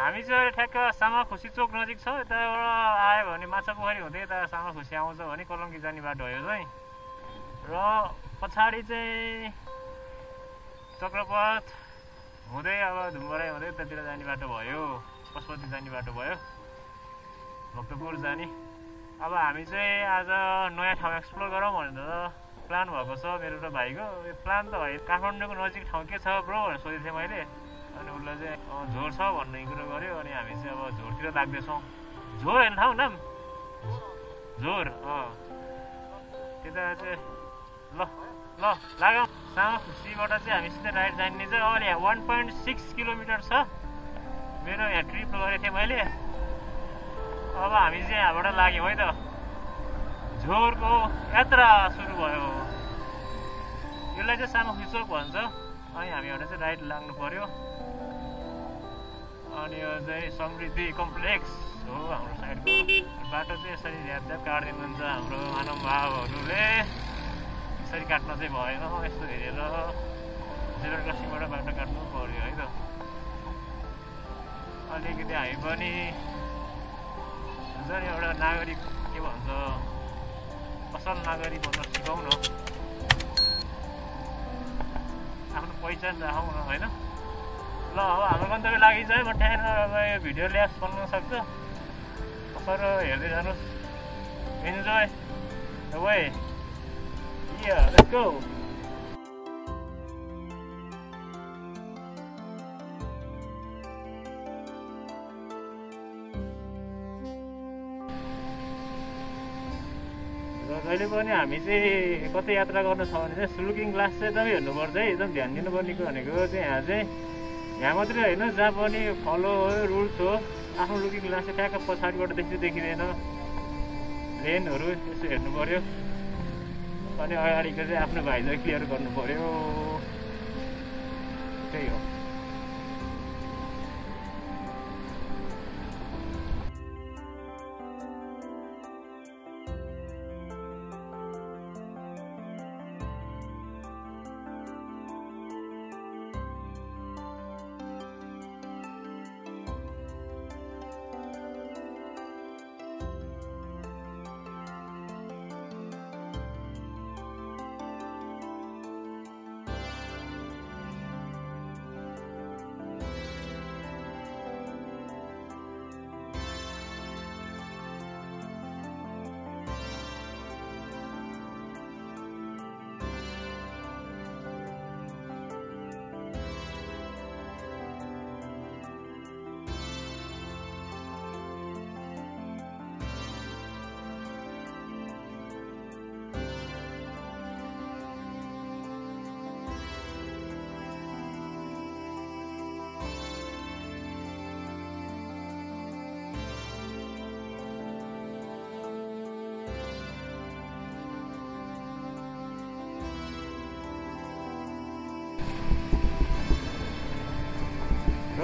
हामी चाहिँ ठ्याक्क सामाखुसी चोक नजिक छ। यताबाट आयो भने माछापोखरी हुँदै यता सामाखुसी आउँछ भने कलङ्की जाने बाटो हो यो चाहिँ। र पछाडि चाहिँ चक्रपथ हुँदै अब धुम्बराई हुँदै त्यतिर जाने बाटो भयो, पशुपति जाने बाटो भयो, भक्तपुर जाने। अब हामी चाहिँ आज नयाँ ठाउँ एक्सप्लोर गरौँ भनेर प्लान भएको छ मेरो र भाइको। यो प्लान त भयो काठमाडौँको नजिक ठाउँ के छ ब्रो भनेर सोधेको थिएँ मैले। अनि उसलाई चाहिँ झोर छ भन्ने कुरो गर्यो। अनि हामी चाहिँ अब झोरतिर लाग्दैछौँ। झोर होइन ठाउँ नाम झोर। त्यता चाहिँ ल ल लागौँ। सामाखुसीबाट चाहिँ हामी सिधै राइड जाने चाहिँ अहिले यहाँ 1.6 किलोमिटर छ। मेरो यहाँ ट्रिप गरेको थिएँ मैले। अब हामी चाहिँ यहाँबाट लाग्यौँ है त। झोरको यात्रा सुरु भयो। यसलाई चाहिँ सामाखुसी चोक भन्छ। अनि हामीबाट चाहिँ राइड लाग्नु पर्यो। अनि यो चाहिँ समृद्धि कम्प्लेक्स हो हाम्रो साइडको बाटो चाहिँ। यसरी झ्याप काटिदिनुहुन्छ हाम्रो मानव भावहरूले। यसरी काट्न चाहिँ भएन। यस्तो हेरेर जेब्रा क्रसिङबाट बाटो काट्नु पर्यो है त। अलिकति हामी पनि हुन्छ नि एउटा नागरिक के भन्छ असल नागरिक भन्न सिकाउँ न। आफ्नो पहिचान राखौँ न होइन। ल अब हाम्रो गन्तव्य लागि चाहिँ म त्यहाँनिर अब यो भिडियो ल्याप्स बन्न सक्छ। कसर हेर्दै जानुहोस्। Enjoy the way. Let's go. जहिले पनि हामी चाहिँ कतै यात्रा गर्नु छ भने चाहिँ लुकिङ ग्लास चाहिँ एकदमै हेर्नुपर्छ है। एकदम ध्यान दिनुपर्ने भनेको चाहिँ यहाँ चाहिँ यहाँ मात्रै होइन जहाँ पनि फलो हो रुल्स हो। आफ्नो लुकिङ ग्लास चाहिँ ट्याक्क पछाडिबाट देखिँदैन। लेनहरू यसो हेर्नु पर्यो। अनि अगाडिको चाहिँ आफ्नो भाइलाई क्लियर गर्नु पर्यो। त्यही हो।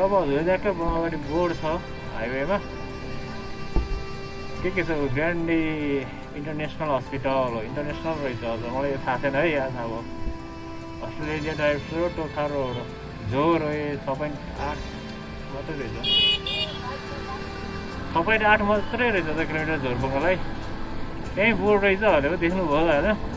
अब झ्याक्क अगाडि बोर्ड छ हाइवेमा। के छ ग्रान्डी इन्टरनेसनल हस्पिटल हो। इन्टरनेसनल रहेछ। हजुर मलाई यो थाहा छैन है। यहाँ अब Australia drive through Tokha road झोर हो। 6.8 मात्रै रहेछ। 6.8 मात्रै रहेछ त किलोमिटर झोर पुग्नलाई। त्यहीँ बोर्ड रहेछ भनेर देख्नुभयो होइन।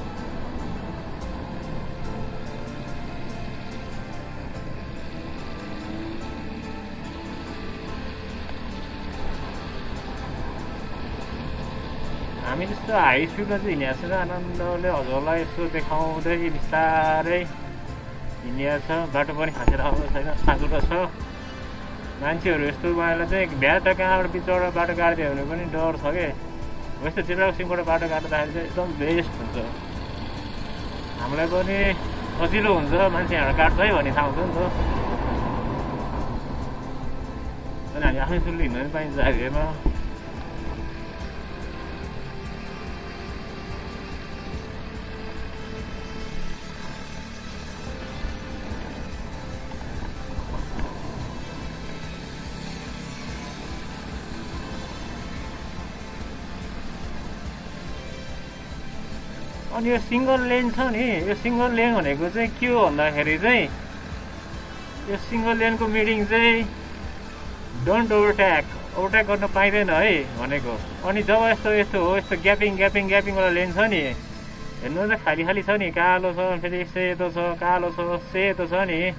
हामी त्यस्तो हाई स्पिडमा चाहिँ हिँडेको छैन। आनन्दले हजुरलाई यसो देखाउँदै बिस्तारै हिँडिएको छ। बाटो पनि खाँचेर आएको छैन। साँचुरो छ। मान्छेहरू यस्तो उहाँलाई चाहिँ भ्याट कहाँबाट बिचबाट बाटो काटिदियो भने पनि डर छ कि। यस्तो जेब्रा क्रसिङबाट बाटो काट्दाखेरि चाहिँ एकदम बेस्ट हुन्छ। हामीलाई पनि सजिलो हुन्छ। मान्छे यहाँबाट काट्छ है भन्ने थाहा हुन्छ नि त। अनि हामी आफ्नै सुलले हिँड्न पनि पाइन्छ हाइवेमा। अनि यो सिंगल लेन छ नि। यो सिंगल लेन भनेको चाहिँ के हो भन्दाखेरि चाहिँ यो सिंगल लेनको मिनिङ चाहिँ डोन्ट ओभरट्याक गर्न पाइँदैन है भनेको। अनि जब यस्तो यस्तो हो, यस्तो ग्यापिङवाला लेन छ नि, हेर्नु त खाली छ नि, कालो छ, फेरि सेतो छ, कालो छ, सेतो छ नि।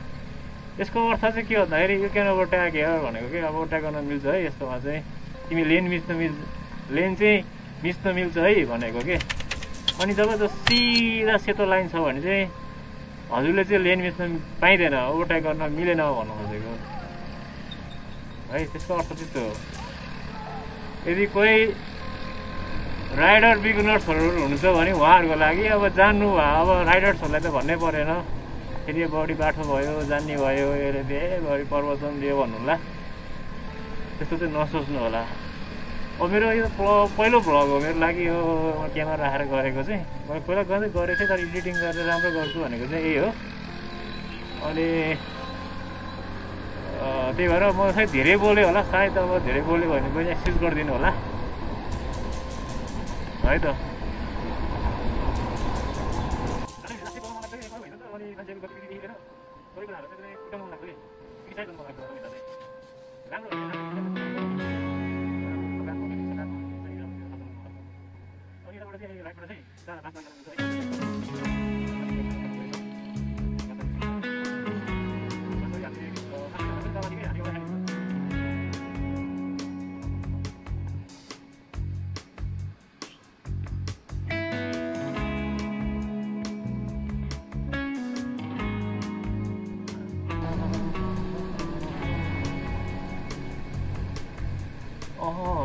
यसको अर्थ चाहिँ के भन्दाखेरि यु क्यान ओभरट्याक हेयर भनेको कि अब ओभरट्याक गर्न मिल्छ है यस्तोमा चाहिँ, तिमी लेन चाहिँ मिच्न मिल्छ है भनेको के। अनि जब सिधा सेतो लाइन छ भने चाहिँ हजुरले चाहिँ लेन मिच्न पाइँदैन, ओभरट्याक गर्न मिलेन भन्नु खोजेको है। त्यसको अर्थ त्यस्तो हो। यदि कोही राइडर बिगिनर्सहरू हुनुहुन्छ भने उहाँहरूको लागि अब जान्नु भयो, अब राइडर्सहरूलाई त भन्नै परेन, फेरि बढी बाटो भयो, जान्ने भयो, यसले धेरै बढी प्रवचन दियो भन्नुला, त्यस्तो चाहिँ नसोच्नु होला। अब मेरो यो पहिलो भ्लग हो मेरो लागि, यो क्यामेरा राखेर गरेको चाहिँ। मैले पहिला गरेको थिएँ, तर एडिटिङ गरेर राम्रो गर्छु भनेको चाहिँ यही हो। अनि त्यही भएर म सायद धेरै बोलेँ होला, सायद अब धेरै बोल्यो भने पनि एक्सक्युज गरिदिनु होला है त।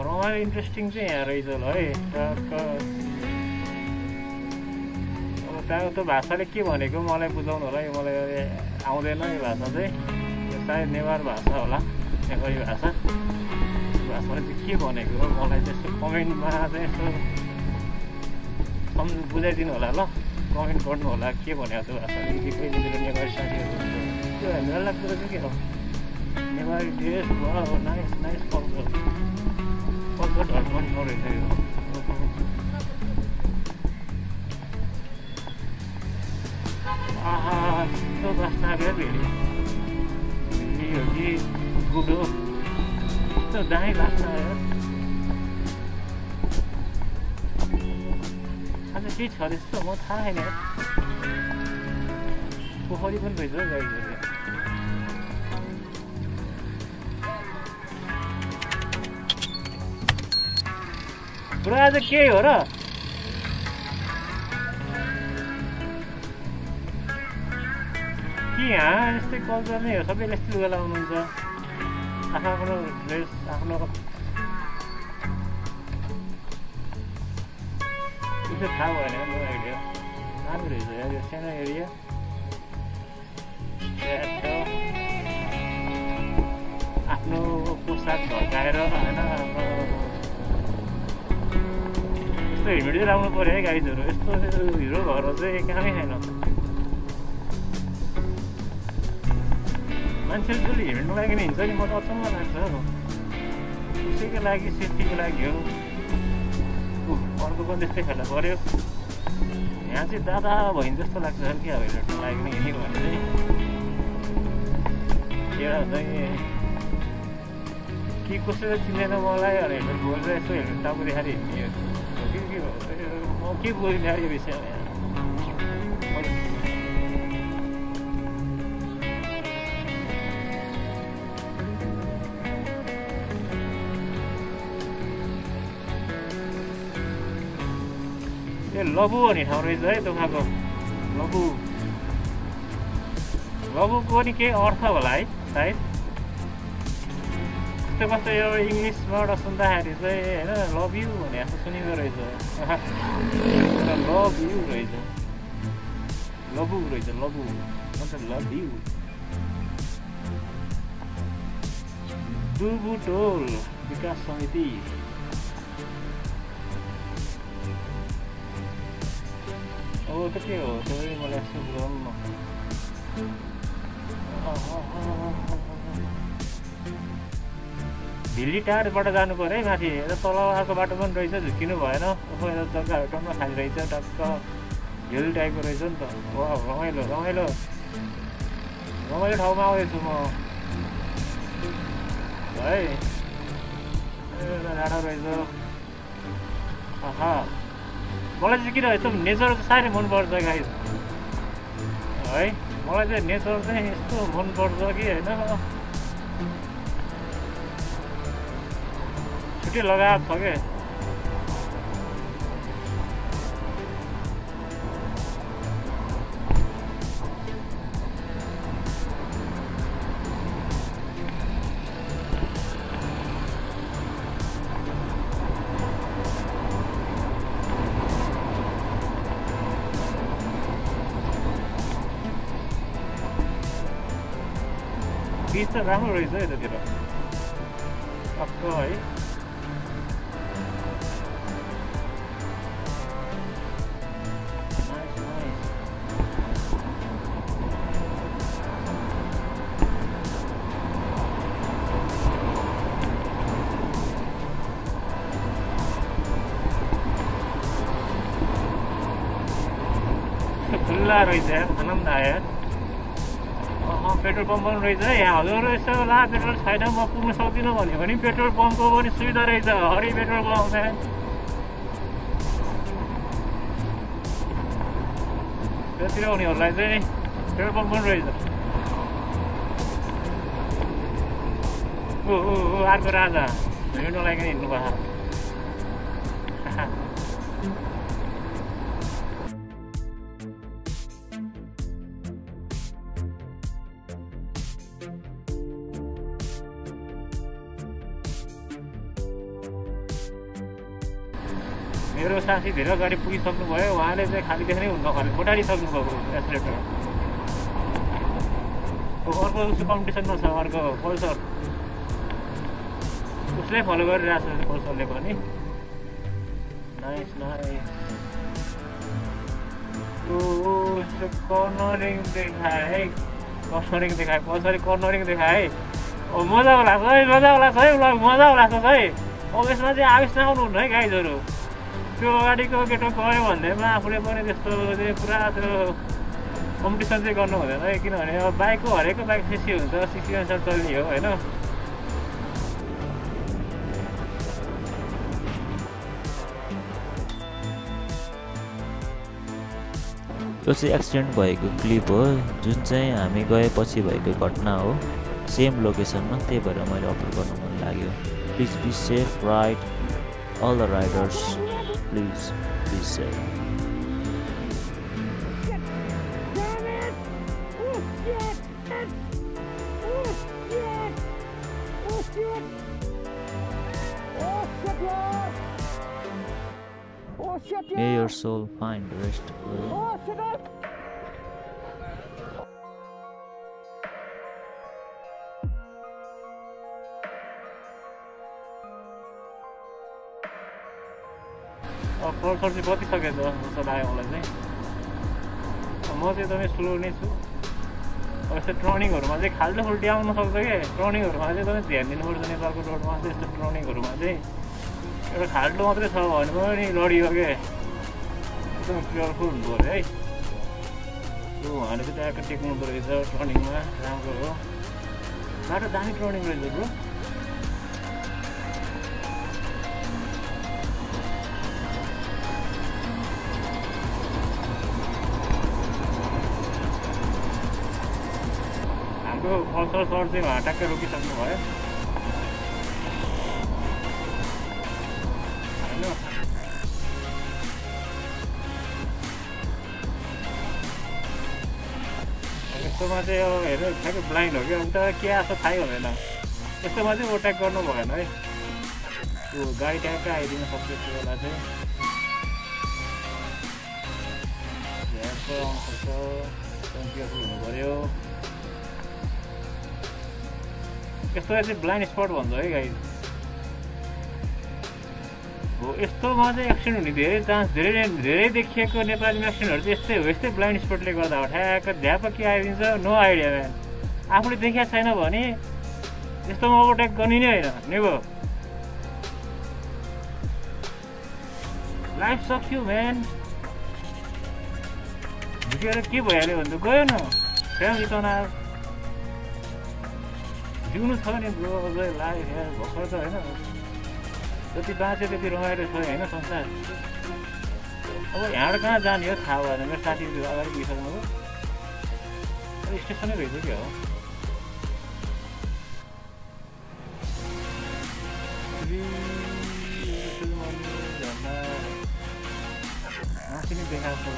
रमाइलो इन्ट्रेस्टिङ चाहिँ यहाँ रहेछ ल है। अब त्यहाँको त भाषाले के भनेको मलाई बुझाउनु होला, यो मलाई आउँदैन यो भाषा चाहिँ, सायद नेवार भाषा होला, नेपाली भाषा। भाषाले चाहिँ के भनेको हो मलाई चाहिँ यसो कमेन्टमा चाहिँ यसो बुझाइदिनु होला ल, कमेन्ट गर्नु होला के भनेको त्यो भाषाले। कहिले नेपाली साथीहरू त्यो हेर्नु कुरो चाहिँ के हो, नेपाली ड्रेस भयो, नाइस कल्चरहरू पनि रहेछ यो। आहा यस्तो बास्ना क्या फेरि हो कि गुडो, यस्तो दामी बास्ना आयो। आज के छ त्यस्तो म थाहा छैन। पोखरी पनि रहेछ गाईहरू। पुरा आज के हो र, कि यहाँ यस्तै कल्चर नै हो, सबैले यस्तै लुगा लाउनुहुन्छ, आफ्नो ड्रेस आफ्नो। त्यो थाहा भएन म आइडिया, राम्रो रहेछ यार यो सानो एरिया। आफ्नो पोसाक झर्काएर होइन, यस्तो हेलमेट चाहिँ लाउनु पऱ्यो है गाइजहरू, यस्तो हिरो घर चाहिँ कामै छैन। मान्छेले जसले हेलमेटको लागि नै हिँड्छ नि, म त अचम्म लाग्छ उसैको लागि, सेफ्टीको लागि हो। अर्को पनि त्यस्तै फेला पऱ्यो। यहाँ चाहिँ दादा भइन् जस्तो लाग्छ क्या, हेलमेटको लागि नै हिँड्यो भने चाहिँ। एउटा चाहिँ कि कसैले चिन्दैन मलाई, अनि हेलमेट बोलेर यसो हेलमेट टाउको देखाएर हिँड्ने म के बोलिने यो विषयमा। यो लबु भन्ने ठाउँ रहेछ है दोकानको। लबुको नि केही अर्थ होला है सायद, कस्तो यो इङ्ग्लिसबाट सुन्दाखेरि चाहिँ होइन लभ यु भने जस्तो सुनिँदो रहेछ। लभ यु रहेछ, लबु रहेछ, लबु मतलब लभ यु। डुबुटोल विकास समिति। अब त के हो त्यो मलाई यस्तो बुझाउनु। भिल्ली टारबाट जानु पऱ्यो है माथि, यता तल आएको बाटो पनि रहेछ, झुक्किनु भएन। यता जग्गाहरू टम्म खाली रहेछ, टक्क हिल टाइपको रहेछ नि त। रमाइलो ठाउँमा आउँदैछु म। है डाँडा रहेछ मलाई चाहिँ किन यस्तो नेचर चाहिँ साह्रै मनपर्छ गाइस है मलाई चाहिँ नेचर चाहिँ यस्तो मनपर्छ कि होइन छुट्टै लगाव छ क्या बीच त राम्रो रहेछ यतातिर टक्क है खुल्ला रहेछ आनन्द आयो पेट्रोल पम्प पनि रहेछ है यहाँ हजुर यसो ला पेट्रोल छैन म पुग्न सक्दिनँ भन्यो भने पेट्रोल पम्पको पनि सुविधा रहेछ हरि पेट्रोल पम्प त्यतिर उनीहरूलाई चाहिँ पेट्रोल पम्प पनि रहेछ अर्को राजा हिँड्नु लागि हिँड्नु भएको मेरो साथी धेरै अगाडि पुगिसक्नुभयो उहाँले चाहिँ खाली देख्नै हुन्न खालि खोटारिसक्नुभएको एक्सिलेटर अर्को उसको कम्पिटिसनमा छ अर्को पल्सर उसले फलो गरिरहेको छ पल्सरले पनि नाइस नाइस कर्नरिङ देखाए पल्सरले कर्नरिङ देखाए मजाको लाग्छ है उसलाई मजाको लाग्छ है अब यसमा चाहिँ आवेश नआउनुहुन्न है गाइजहरू त्यो अगाडिको केटो गयो भन्दैमा आफूले पनि त्यस्तो चाहिँ पुरा त्यो कम्पिटिसन चाहिँ गर्नु हुँदैन है किनभने अब बाइकको हरेकको बाइक सिसी हुन्छ सिसी अनुसार चल्ने हो होइन यो चाहिँ एक्सिडेन्ट भएको क्लिप हो जुन चाहिँ हामी गएपछि भएको घटना हो सेम लोकेसनमा त्यही भएर मैले अपलोड गर्नु मन लाग्यो please be safe ride all the riders Please be safe. May your soul find rest. Pulsar चाहिँ बतिसकेछ जस्तो लाग्यो मलाई चाहिँ म चाहिँ एकदमै स्लो नै छु अब यस्तो टर्निङहरूमा चाहिँ खाल्टो खुल्टी आउन सक्छ क्या टर्निङहरूमा चाहिँ एकदमै ध्यान दिनुपर्छ नेपालको रोडमा चाहिँ यस्तो टर्निङहरूमा चाहिँ एउटा खाल्टो मात्रै छ भने पनि लडियो क्या एकदम केयरफुल हुनु पऱ्यो है उहाँले चाहिँ ट्याक्क टेक्नु रहेछ टर्निङमा राम्रो हो बाटो दामी टर्निङ रहेछ ब्रो पल्सर सर चाहिँ उहाँ ट्याक्कै रोकिसक्नु भयो होइन यस्तोमा चाहिँ अब हेर्नु ठ्याक्कै ब्लाइन्ड हो कि अब त के आएको थाहै हुँदैन यस्तोमा चाहिँ ओभरटेक गर्नु भएन है त्यो गाडी ट्याक्कै आइदिन सक्छ त्यो बेला चाहिँ आउनु सक्छ केयरफुल हुनु पऱ्यो यस्तोलाई चाहिँ ब्लाइन्ड स्पट भन्छ है गाइज हो यस्तोमा चाहिँ एक्सिडेन्ट हुने धेरै चान्स धेरै देखिएको नेपालीमा एक्सिडेन्टहरू चाहिँ यस्तै हो यस्तै ब्लाइन्ड स्पटले गर्दा हो ठ्याक्क ध्याप के आइदिन्छ नो आइडिया म्यान आफूले देखेको छैन भने यस्तोमा ओभरटेक गर्ने नै होइन नेभर लाइफ सक्यो म्यान झुकेर के भइहाल्यो भने त गयो न फ्यामिली तनाव जिउनु छ भने लाग्यो भर्खर त होइन जति बाँच्यो त्यति रमाइलो छ होइन संसार अब यहाँबाट कहाँ जाने हो थाहा भएन मेरो साथीहरू अगाडि गइसक्नुभयो अब स्टेसनै रहेछ क्या हो माथि नै देखाएको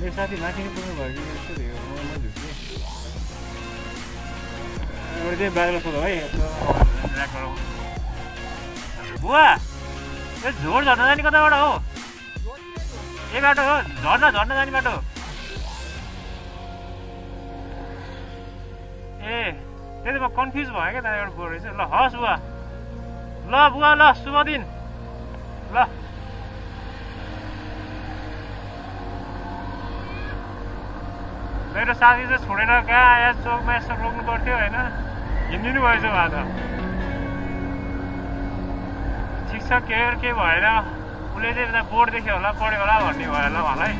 मेरो साथी माथि नै पुग्नु भयो कि यस्तो थियो म झुक्छु एउटा चाहिँ बाहिर सोध है बुवा यो झोड झर्न जाने कताबाट हो ए बाटो हो झर्न जाने बाटो ए त्यही त म कन्फ्युज भयो क्या त्यहाँबाट गयो रहेछ ल हस् बुवा ल शुभ दिन ल मेरो साथी चाहिँ छोडेर कहाँ आया चोकमा यसो रोक्नु पर्थ्यो होइन हिँडिदिनु भएछ उहाँ त ठिक छ के भएन उसले चाहिँ यता बोर्ड देख्यो होला पढ्यो होला भन्ने भयो होला उहाँलाई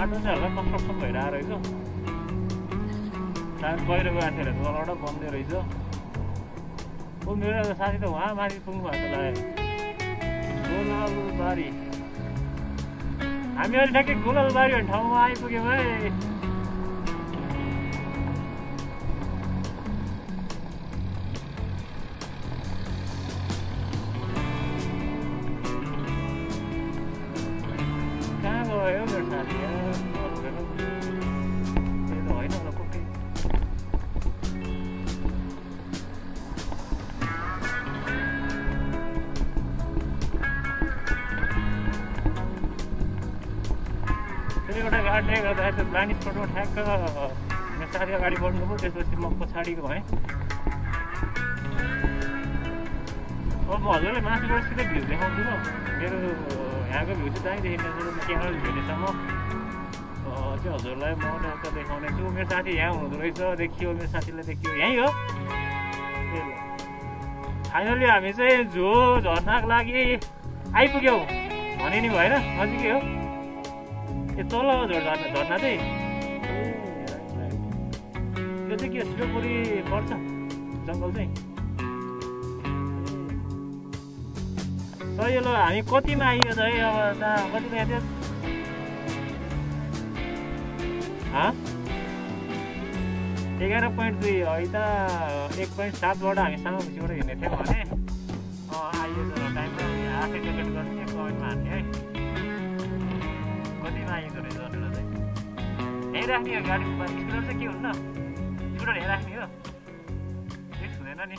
बाटो चाहिँ हल्का कन्स्ट्रक्सन भइरहेको रहेछ सायद पहिरो गएको थियो अरे तलबाट बन्दै रहेछ ऊ मेरो साथी त उहाँ माथि पुग्नु भएको लाग्यो गोलबारी हामी अहिले ठ्याक्कै गोलबारी भन्ने ठाउँमा आइपुग्यौँ है कहाँ गयो मेरो साथी होइन होला पक्कै एउटा गाडीले गर्दाखेरि त्यो ब्लाइन्ड स्पटमा ठ्याक्क मेरो साथी अगाडि बढ्नु पऱ्यो त्यसपछि म पछाडिको भएँ अब म हजुरले माथिबाट सिधै भ्यू देखाउँछु ल मेरो यहाँको भ्यू चाहिँ त्यहीँ देखिने क्यामेरा भेटेसम्म चाहिँ हजुरलाई म उता देखाउने छु मेरो साथी यहाँ हुँदो रहेछ देखियो मेरो साथीलाई देखियो यहीँ हो फाइनली हामी चाहिँ झो झर्नको लागि आइपुग्यौँ भने नि भएन नजिकै हो ए तल झर्ना चाहिँ त्यो चाहिँ के शिवपुरी पर्छ जङ्गल चाहिँ सही ल हामी कतिमा आइयो त है अब कतिमा थियो 11.2 है त 1.7बाट हामी सामाखुसीबाट हिँड्ने थियौँ भने आइयो टाइममा आफै क्यालकुलेट गर्ने कमेन्टमा हान्ने है कतिमा आइएको रहेछ भनेर चाहिँ यहीँ राख्ने हो गाडीको स्कुटर चाहिँ के हुन्न स्कुटर यहीँ राख्ने हो फिक्स हुँदैन नि